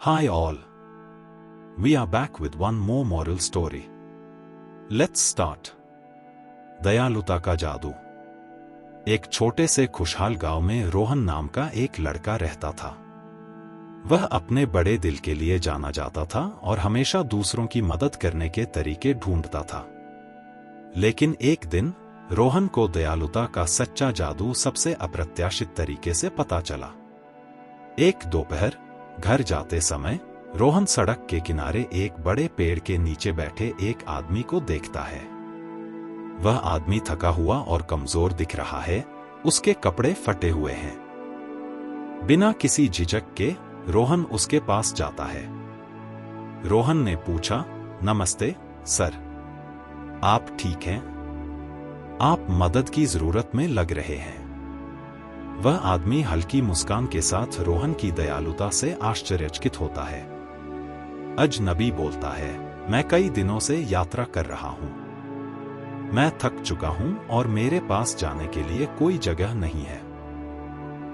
Hi all. We are back with one more moral story. Let's start. दयालुता का जादू। एक छोटे से खुशहाल गांव में रोहन नाम का एक लड़का रहता था। वह अपने बड़े दिल के लिए जाना जाता था और हमेशा दूसरों की मदद करने के तरीके ढूंढता था। लेकिन एक दिन रोहन को दयालुता का सच्चा जादू सबसे अप्रत्याशित तरीके से पता चला। एक दोपहर घर जाते समय रोहन सड़क के किनारे एक बड़े पेड़ के नीचे बैठे एक आदमी को देखता है। वह आदमी थका हुआ और कमजोर दिख रहा है, उसके कपड़े फटे हुए हैं। बिना किसी झिझक के रोहन उसके पास जाता है। रोहन ने पूछा, नमस्ते सर, आप ठीक हैं? आप मदद की जरूरत में लग रहे हैं। वह आदमी हल्की मुस्कान के साथ रोहन की दयालुता से आश्चर्यचकित होता है। अजनबी बोलता है, मैं कई दिनों से यात्रा कर रहा हूं। मैं थक चुका हूं और मेरे पास जाने के लिए कोई जगह नहीं है।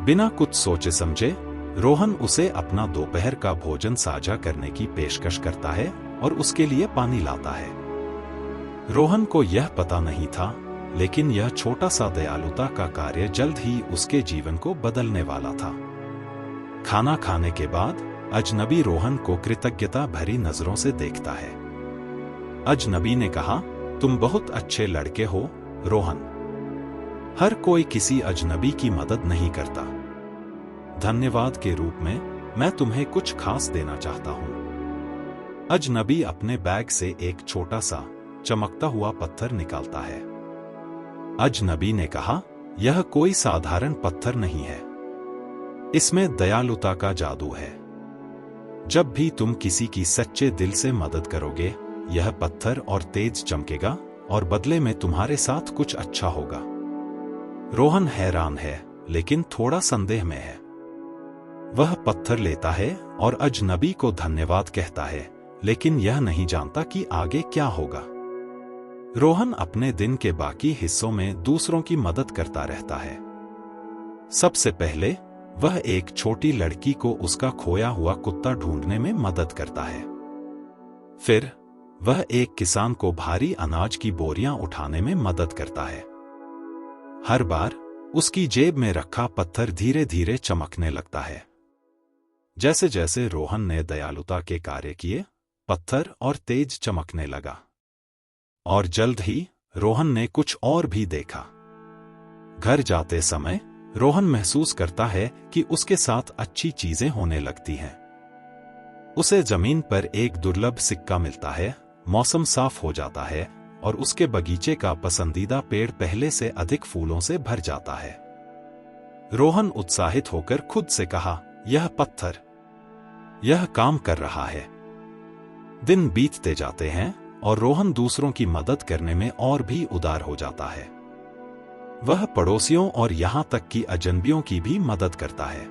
बिना कुछ सोचे समझे रोहन उसे अपना दोपहर का भोजन साझा करने की पेशकश करता है और उसके लिए पानी लाता है। रोहन को यह पता नहीं था, लेकिन यह छोटा सा दयालुता का कार्य जल्द ही उसके जीवन को बदलने वाला था। खाना खाने के बाद अजनबी रोहन को कृतज्ञता भरी नजरों से देखता है। अजनबी ने कहा, तुम बहुत अच्छे लड़के हो रोहन। हर कोई किसी अजनबी की मदद नहीं करता। धन्यवाद के रूप में मैं तुम्हें कुछ खास देना चाहता हूं। अजनबी अपने बैग से एक छोटा सा चमकता हुआ पत्थर निकालता है। अजनबी ने कहा, यह कोई साधारण पत्थर नहीं है। इसमें दयालुता का जादू है। जब भी तुम किसी की सच्चे दिल से मदद करोगे, यह पत्थर और तेज चमकेगा और बदले में तुम्हारे साथ कुछ अच्छा होगा। रोहन हैरान है, लेकिन थोड़ा संदेह में है। वह पत्थर लेता है और अजनबी को धन्यवाद कहता है, लेकिन यह नहीं जानता कि आगे क्या होगा। रोहन अपने दिन के बाकी हिस्सों में दूसरों की मदद करता रहता है। सबसे पहले वह एक छोटी लड़की को उसका खोया हुआ कुत्ता ढूंढने में मदद करता है। फिर वह एक किसान को भारी अनाज की बोरियां उठाने में मदद करता है। हर बार उसकी जेब में रखा पत्थर धीरे धीरे चमकने लगता है। जैसे जैसे रोहन ने दयालुता के कार्य किए, पत्थर और तेज चमकने लगा। और जल्द ही रोहन ने कुछ और भी देखा। घर जाते समय रोहन महसूस करता है कि उसके साथ अच्छी चीजें होने लगती हैं। उसे जमीन पर एक दुर्लभ सिक्का मिलता है, मौसम साफ हो जाता है और उसके बगीचे का पसंदीदा पेड़ पहले से अधिक फूलों से भर जाता है। रोहन उत्साहित होकर खुद से कहा, यह पत्थर, यह काम कर रहा है। दिन बीतते जाते हैं और रोहन दूसरों की मदद करने में और भी उदार हो जाता है। वह पड़ोसियों और यहां तक कि अजनबियों की भी मदद करता है।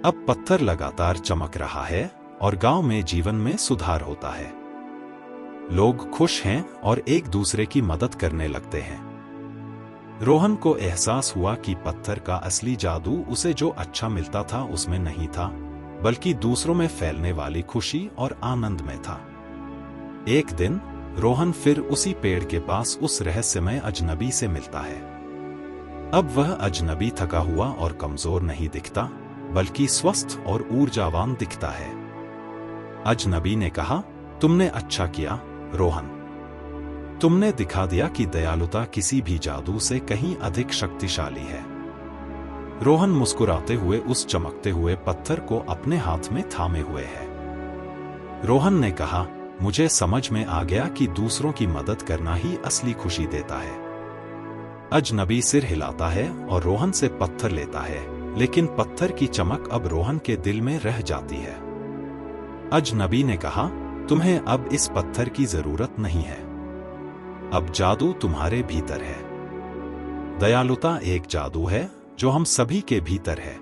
अब पत्थर लगातार चमक रहा है और गांव में जीवन में सुधार होता है। लोग खुश हैं और एक दूसरे की मदद करने लगते हैं। रोहन को एहसास हुआ कि पत्थर का असली जादू उसे जो अच्छा मिलता था उसमें नहीं था, बल्कि दूसरों में फैलने वाली खुशी और आनंद में था। एक दिन रोहन फिर उसी पेड़ के पास उस रहस्यमय अजनबी से मिलता है। अब वह अजनबी थका हुआ और कमजोर नहीं दिखता, बल्कि स्वस्थ और ऊर्जावान दिखता है। अजनबी ने कहा, तुमने अच्छा किया रोहन। तुमने दिखा दिया कि दयालुता किसी भी जादू से कहीं अधिक शक्तिशाली है। रोहन मुस्कुराते हुए उस चमकते हुए पत्थर को अपने हाथ में थामे हुए है। रोहन ने कहा, मुझे समझ में आ गया कि दूसरों की मदद करना ही असली खुशी देता है। अजनबी सिर हिलाता है और रोहन से पत्थर लेता है, लेकिन पत्थर की चमक अब रोहन के दिल में रह जाती है। अजनबी ने कहा, तुम्हें अब इस पत्थर की जरूरत नहीं है। अब जादू तुम्हारे भीतर है। दयालुता एक जादू है जो हम सभी के भीतर है।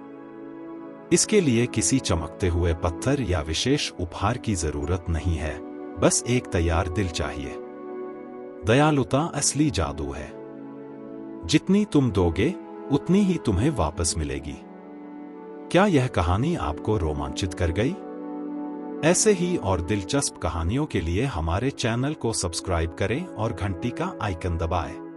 इसके लिए किसी चमकते हुए पत्थर या विशेष उपहार की जरूरत नहीं है, बस एक तैयार दिल चाहिए। दयालुता असली जादू है। जितनी तुम दोगे, उतनी ही तुम्हें वापस मिलेगी। क्या यह कहानी आपको रोमांचित कर गई? ऐसे ही और दिलचस्प कहानियों के लिए हमारे चैनल को सब्सक्राइब करें और घंटी का आइकन दबाएं।